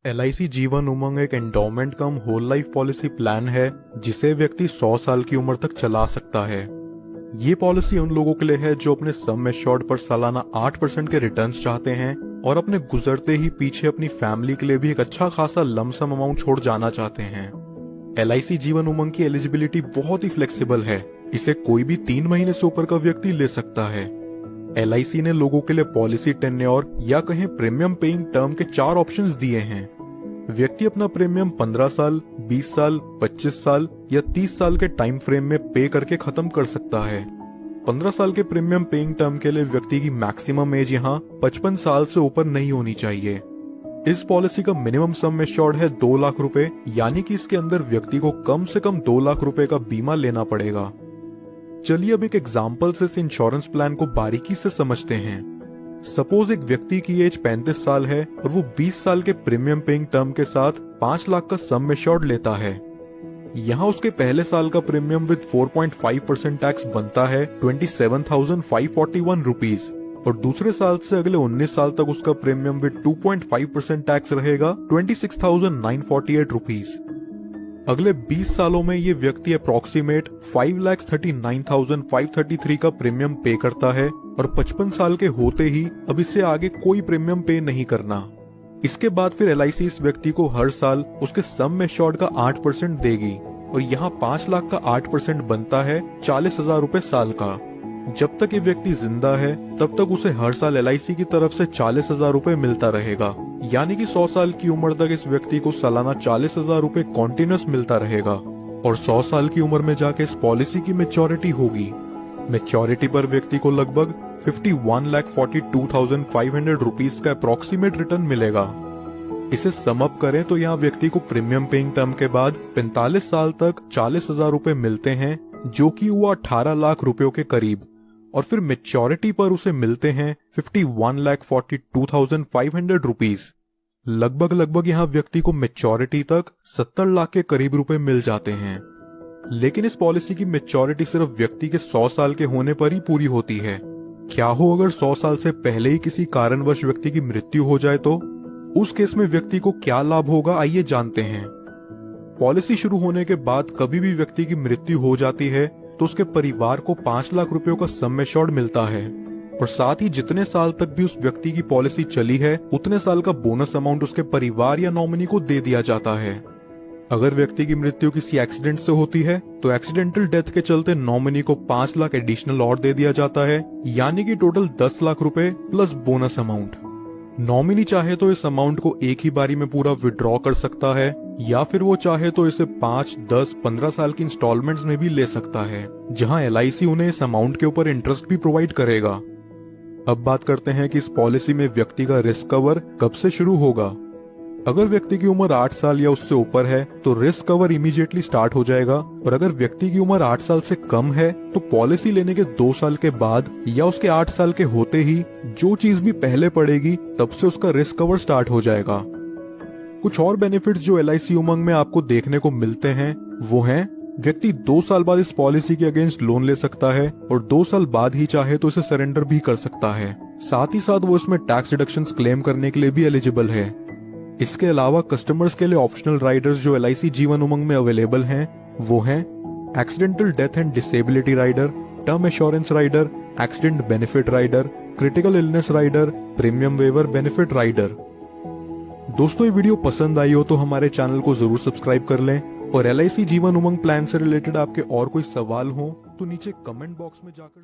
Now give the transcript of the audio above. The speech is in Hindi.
LIC जीवन उमंग एक एंडोमेंट कम होल लाइफ पॉलिसी प्लान है जिसे व्यक्ति 100 साल की उम्र तक चला सकता है। ये पॉलिसी उन लोगों के लिए है जो अपने सम एश्योर्ड पर सालाना 8% के रिटर्न्स चाहते हैं और अपने गुजरते ही पीछे अपनी फैमिली के लिए भी एक अच्छा खासा लमसम अमाउंट छोड़ जाना चाहते हैं। LIC जीवन उमंग की एलिजिबिलिटी बहुत ही फ्लेक्सिबल है। इसे कोई भी 3 महीने से ऊपर का व्यक्ति ले सकता है। LIC ने लोगों के लिए पॉलिसी टेन्योर या कहें प्रीमियम पेइंग टर्म के 4 ऑप्शंस दिए हैं। व्यक्ति अपना प्रीमियम 15 साल, 20 साल, 25 साल या 30 साल के टाइम फ्रेम में पे करके खत्म कर सकता है। 15 साल के प्रीमियम पेइंग टर्म के लिए व्यक्ति की मैक्सिमम एज यहाँ 55 साल से ऊपर नहीं होनी चाहिए। इस पॉलिसी का मिनिमम सम एश्योर्ड है 2 लाख रुपए, यानी कि इसके अंदर व्यक्ति को कम से कम 2 लाख रुपए का बीमा लेना पड़ेगा। चलिए अब एक एग्जाम्पल से इस इंश्योरेंस प्लान को बारीकी से समझते हैं। सपोज एक व्यक्ति की एज 35 साल है और वो 20 साल के प्रीमियम पेइंग टर्म के साथ 5 लाख का सम एश्योर्ड लेता है। यहाँ उसके पहले साल का प्रीमियम विद 4.5% टैक्स बनता है 27,541 रुपीज और दूसरे साल से अगले 19 साल तक उसका प्रीमियम विद 2.5% टैक्स रहेगा 26,948 रुपीज। अगले 20 सालों में ये व्यक्ति अप्रोक्सीमेट 5,39,533 का प्रीमियम पे करता है और 55 साल के होते ही अब इससे आगे कोई प्रीमियम पे नहीं करना। इसके बाद फिर LIC इस व्यक्ति को हर साल उसके सम एश्योर्ड का 8% देगी और यहाँ 5 लाख का 8% बनता है 40,000 रुपए साल का। जब तक ये व्यक्ति जिंदा है तब तक उसे हर साल LIC की तरफ से 40,000 रुपए मिलता रहेगा, यानी कि 100 साल की उम्र तक इस व्यक्ति को सालाना 40,000 रुपए कॉन्टिन्यूस मिलता रहेगा और 100 साल की उम्र में जाके इस पॉलिसी की मैच्योरिटी होगी। मैच्योरिटी पर व्यक्ति को लगभग 51,42,500 रुपीज का अप्रोक्सीमेट रिटर्न मिलेगा। इसे सम अप करें तो यहाँ व्यक्ति को प्रीमियम पेइंग टर्म के बाद 45 साल तक 40,000 रुपए मिलते हैं, जो कि हुआ 18 लाख रुपयों के करीब, और फिर मैच्योरिटी पर उसे मिलते हैं 51,42,500 रुपीज। लगभग यहाँ व्यक्ति को मैच्योरिटी तक 70 लाख के करीब रुपए मिल जाते हैं। लेकिन इस पॉलिसी की मैच्योरिटी सिर्फ व्यक्ति के 100 साल के होने पर ही पूरी होती है। क्या हो अगर 100 साल से पहले ही किसी कारणवश व्यक्ति की मृत्यु हो जाए तो उस केस में व्यक्ति को क्या लाभ होगा, आइए जानते हैं। पॉलिसी शुरू होने के बाद कभी भी व्यक्ति की मृत्यु हो जाती है तो उसके परिवार को 5 लाख रुपयों का सम एश्योर्ड मिलता है और साथ ही जितने साल तक भी उस व्यक्ति की पॉलिसी चली है उतने साल का बोनस अमाउंट उसके परिवार या नॉमिनी को दे दिया जाता है। अगर व्यक्ति की मृत्यु किसी एक्सीडेंट से होती है तो एक्सीडेंटल डेथ के चलते नॉमिनी को 5 लाख एडिशनल और दे दिया जाता है, यानी कि टोटल 10 लाख रुपए प्लस बोनस अमाउंट। नॉमिनी चाहे तो इस अमाउंट को एक ही बारी में पूरा विड्रॉ कर सकता है या फिर वो चाहे तो इसे 5, 10, 15 साल की इंस्टॉलमेंट्स में भी ले सकता है, जहां LIC उन्हें इस अमाउंट के ऊपर इंटरेस्ट भी प्रोवाइड करेगा। अब बात करते हैं कि इस पॉलिसी में व्यक्ति का रिस्क कवर कब से शुरू होगा। अगर व्यक्ति की उम्र 8 साल या उससे ऊपर है तो रिस्क कवर इमीडिएटली स्टार्ट हो जाएगा और अगर व्यक्ति की उम्र 8 साल से कम है तो पॉलिसी लेने के 2 साल के बाद या उसके 8 साल के होते ही जो चीज भी पहले पड़ेगी तब से उसका रिस्क कवर स्टार्ट हो जाएगा। कुछ और बेनिफिट्स जो LIC उमंग में आपको देखने को मिलते हैं वो हैं, व्यक्ति 2 साल बाद इस पॉलिसी के अगेंस्ट लोन ले सकता है और 2 साल बाद ही चाहे तो इसे सरेंडर भी कर सकता है। साथ ही साथ वो इसमें टैक्स डिडक्शंस क्लेम करने के लिए भी एलिजिबल है। इसके अलावा कस्टमर्स के लिए ऑप्शनल राइडर्स जो LIC जीवन उमंग में अवेलेबल हैं वो हैं accidental death and disability rider, term assurance rider, accident benefit rider, critical illness rider, premium waiver benefit rider. दोस्तों ये वीडियो पसंद आई हो तो हमारे चैनल को जरूर सब्सक्राइब कर लें और LIC जीवन उमंग प्लान से रिलेटेड आपके और कोई सवाल हो तो नीचे कमेंट बॉक्स में जाकर